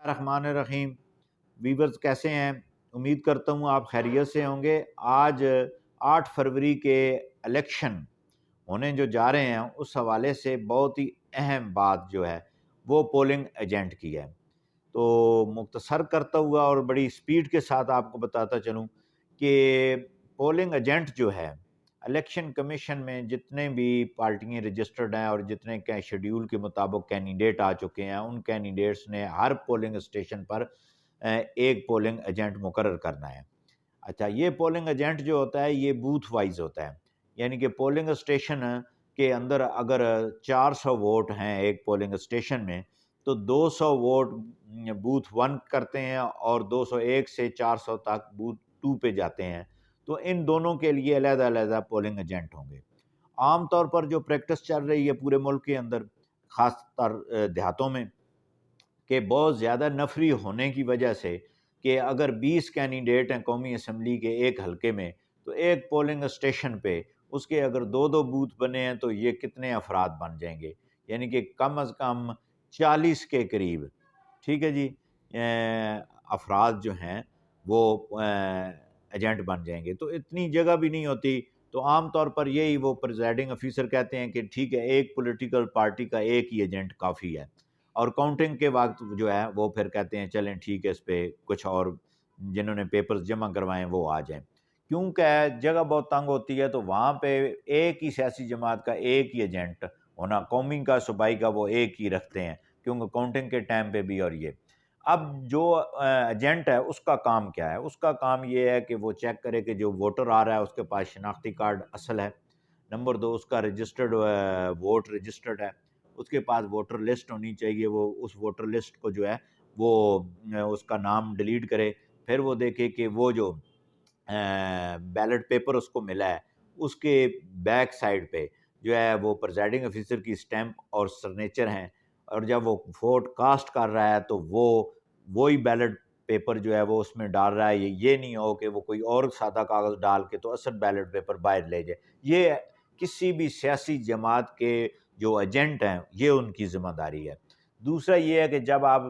الرحمن الرحیم۔ ویورز کیسے ہیں؟ امید کرتا ہوں آپ خیریت سے ہوں گے۔ آج 8 فروری کے الیکشن ہونے جو جا رہے ہیں اس حوالے سے بہت ہی اہم بات جو ہے وہ پولنگ ایجنٹ کی ہے۔ تو مختصر کرتا ہوا اور بڑی سپیڈ کے ساتھ آپ کو بتاتا چلوں کہ پولنگ ایجنٹ جو ہے الیکشن کمیشن میں جتنے بھی پارٹیاں رجسٹرڈ ہیں اور جتنے شیڈیول کے مطابق کینڈیڈیٹ آ چکے ہیں ان کینڈیڈیٹس نے ہر پولنگ اسٹیشن پر ایک پولنگ ایجنٹ مقرر کرنا ہے۔ اچھا، یہ پولنگ ایجنٹ جو ہوتا ہے یہ بوتھ وائز ہوتا ہے، یعنی کہ پولنگ اسٹیشن کے اندر اگر 400 ووٹ ہیں ایک پولنگ اسٹیشن میں تو 200 ووٹ بوتھ 1 کرتے ہیں اور 201 سے 400 تک بوتھ 2 پہ جاتے ہیں۔ تو ان دونوں کے لیے علیحدہ علیحدہ پولنگ ایجنٹ ہوں گے۔ عام طور پر جو پریکٹس چل رہی ہے پورے ملک کے اندر، خاص طور دیہاتوں میں، کہ بہت زیادہ نفری ہونے کی وجہ سے کہ اگر 20 کینڈیڈیٹ ہیں قومی اسمبلی کے ایک حلقے میں تو ایک پولنگ اسٹیشن پہ اس کے اگر 2 بوتھ بنے ہیں تو یہ کتنے افراد بن جائیں گے، یعنی کہ کم از کم 40 کے قریب، ٹھیک ہے جی، افراد جو ہیں وہ ایجنٹ بن جائیں گے۔ تو اتنی جگہ بھی نہیں ہوتی، تو عام طور پر یہی وہ پریزائڈنگ افیسر کہتے ہیں کہ ٹھیک ہے ایک پولیٹیکل پارٹی کا ایک ہی ایجنٹ کافی ہے، اور کاؤنٹنگ کے وقت جو ہے وہ پھر کہتے ہیں چلیں ٹھیک ہے اس پہ کچھ اور جنہوں نے پیپرز جمع کروائیں وہ آ جائیں، کیونکہ جگہ بہت تنگ ہوتی ہے تو وہاں پہ ایک ہی سیاسی جماعت کا ایک ہی ایجنٹ ہونا، قومی کا صوبائی کا وہ ایک ہی رکھتے ہیں کیونکہ کاؤنٹنگ کے ٹائم پہ بھی۔ اور یہ اب جو ایجنٹ ہے اس کا کام کیا ہے؟ اس کا کام یہ ہے کہ وہ چیک کرے کہ جو ووٹر آ رہا ہے اس کے پاس شناختی کارڈ اصل ہے، نمبر 2 اس کا رجسٹرڈ ووٹ رجسٹرڈ ہے، اس کے پاس ووٹر لسٹ ہونی چاہیے، وہ اس ووٹر لسٹ کو جو ہے وہ اس کا نام ڈیلیٹ کرے، پھر وہ دیکھے کہ وہ جو بیلٹ پیپر اس کو ملا ہے اس کے بیک سائڈ پہ جو ہے وہ پریزائڈنگ افیسر کی سٹیمپ اور سگنیچر ہیں، اور جب وہ ووٹ کاسٹ کر رہا ہے تو وہی بیلٹ پیپر جو ہے وہ اس میں ڈال رہا ہے، یہ نہیں ہو کہ وہ کوئی اور سادہ کاغذ ڈال کے تو اصل بیلٹ پیپر باہر لے جائے۔ یہ کسی بھی سیاسی جماعت کے جو ایجنٹ ہیں یہ ان کی ذمہ داری ہے۔ دوسرا یہ ہے کہ جب آپ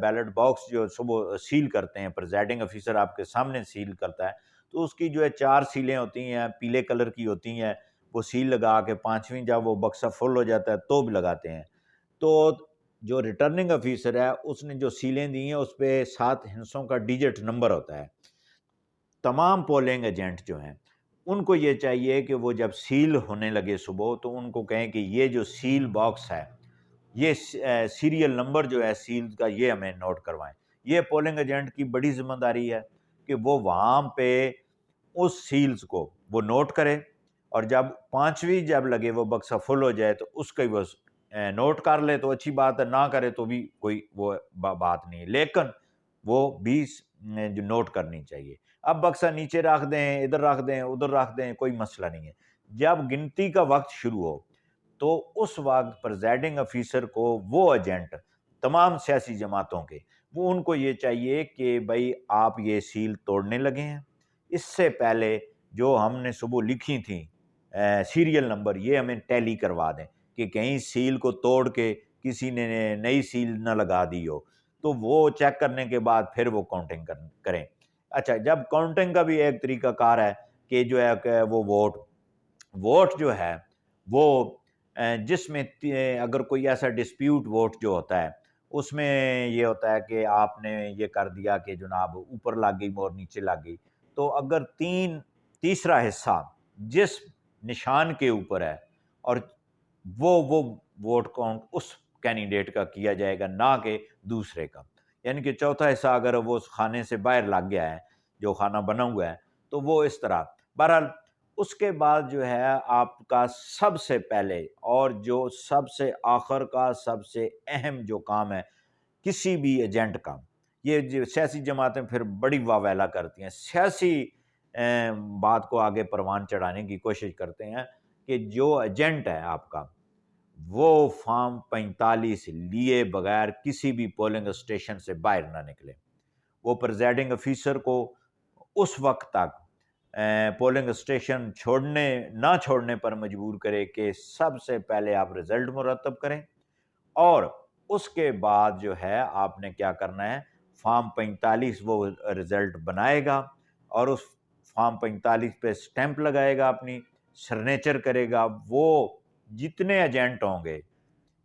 بیلٹ باکس جو صبح سیل کرتے ہیں، پریزائڈنگ افیسر آپ کے سامنے سیل کرتا ہے تو اس کی جو ہے 4 سیلیں ہوتی ہیں، پیلے کلر کی ہوتی ہیں، وہ سیل لگا کے 5ویں جب وہ بکسہ فل ہو جاتا ہے تو بھی لگاتے ہیں۔ تو جو ریٹرننگ افیسر ہے اس نے جو سیلیں دی ہیں اس پہ 7 ہندسوں کا ڈیجٹ نمبر ہوتا ہے۔ تمام پولنگ ایجنٹ جو ہیں ان کو یہ چاہیے کہ وہ جب سیل ہونے لگے صبح تو ان کو کہیں کہ یہ جو سیل باکس ہے یہ سیریل نمبر جو ہے سیل کا یہ ہمیں نوٹ کروائیں۔ یہ پولنگ ایجنٹ کی بڑی ذمہ داری ہے کہ وہ وہاں پہ اس سیلز کو وہ نوٹ کرے، اور جب 5ویں جب لگے وہ بکسہ فل ہو جائے تو اس کا وہ نوٹ کر لے تو اچھی بات ہے، نہ کرے تو بھی کوئی وہ بات نہیں ہے، لیکن وہ 20 جو نوٹ کرنی چاہیے۔ اب بکسہ نیچے رکھ دیں، ادھر رکھ دیں، ادھر رکھ دیں، کوئی مسئلہ نہیں ہے۔ جب گنتی کا وقت شروع ہو تو اس وقت پریزائڈنگ افیسر کو وہ ایجنٹ تمام سیاسی جماعتوں کے وہ ان کو یہ چاہیے کہ بھائی آپ یہ سیل توڑنے لگے ہیں، اس سے پہلے جو ہم نے صبح لکھی تھیں سیریل نمبر یہ ہمیں ٹیلی کروا دیں کہ کہیں سیل کو توڑ کے کسی نے نئی سیل نہ لگا دی ہو، تو وہ چیک کرنے کے بعد پھر وہ کاؤنٹنگ کریں۔ اچھا، جب کاؤنٹنگ کا بھی ایک طریقہ کار ہے کہ جو ہے کہ وہ ووٹ جو ہے وہ جس میں اگر کوئی ایسا ڈسپیوٹ ووٹ جو ہوتا ہے اس میں یہ ہوتا ہے کہ آپ نے یہ کر دیا کہ جناب اوپر لگ گئی مور نیچے لگ گئی، تو اگر تیسرا حصہ جس نشان کے اوپر ہے اور وہ ووٹ کاؤنٹ اس کینڈیڈیٹ کا کیا جائے گا نہ کہ دوسرے کا، یعنی کہ چوتھا حصہ اگر وہ اس خانے سے باہر لگ گیا ہے جو خانہ بنا ہوا ہے تو وہ اس طرح۔ بہرحال اس کے بعد جو ہے آپ کا سب سے پہلے اور جو سب سے آخر کا سب سے اہم جو کام ہے کسی بھی ایجنٹ کا، یہ جو سیاسی جماعتیں پھر بڑی واویلا کرتی ہیں، سیاسی بات کو آگے پروان چڑھانے کی کوشش کرتے ہیں کہ جو ایجنٹ ہے آپ کا وہ فارم 45 لیے بغیر کسی بھی پولنگ اسٹیشن سے باہر نہ نکلے، وہ پریزائڈنگ افیسر کو اس وقت تک پولنگ اسٹیشن نہ چھوڑنے پر مجبور کرے کہ سب سے پہلے آپ رزلٹ مرتب کریں، اور اس کے بعد جو ہے آپ نے کیا کرنا ہے، فارم 45 وہ رزلٹ بنائے گا اور اس فارم 45 پہ سٹیمپ لگائے گا، اپنی سگنیچر کرے گا۔ وہ جتنے ایجنٹ ہوں گے،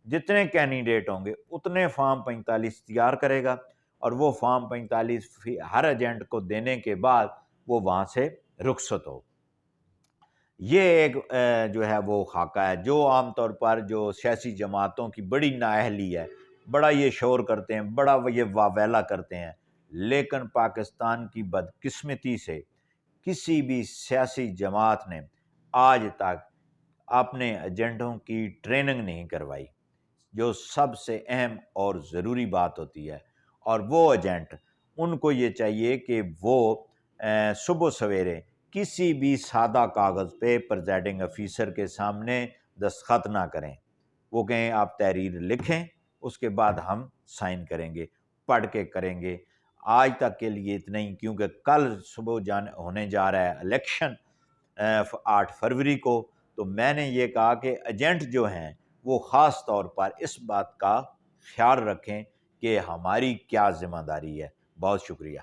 جتنے کینڈیڈیٹ ہوں گے، اتنے فارم 45 تیار کرے گا، اور وہ فارم 45 ہر ایجنٹ کو دینے کے بعد وہ وہاں سے رخصت ہو۔ یہ ایک جو ہے وہ خاکہ ہے جو عام طور پر جو سیاسی جماعتوں کی بڑی نااہلی ہے، بڑا یہ شور کرتے ہیں، بڑا یہ واویلا کرتے ہیں، لیکن پاکستان کی بدقسمتی سے کسی بھی سیاسی جماعت نے آج تک اپنے ایجنٹوں کی ٹریننگ نہیں کروائی، جو سب سے اہم اور ضروری بات ہوتی ہے۔ اور وہ ایجنٹ، ان کو یہ چاہیے کہ وہ صبح سویرے کسی بھی سادہ کاغذ پہ پریزائڈنگ افیسر کے سامنے دستخط نہ کریں، وہ کہیں آپ تحریر لکھیں، اس کے بعد ہم سائن کریں گے، پڑھ کے کریں گے۔ آج تک کے لیے اتنا ہی، کیونکہ کل صبح ہونے جا رہا ہے الیکشن 8 فروری کو، تو میں نے یہ کہا کہ ایجنٹ جو ہیں وہ خاص طور پر اس بات کا خیال رکھیں کہ ہماری کیا ذمہ داری ہے۔ بہت شکریہ۔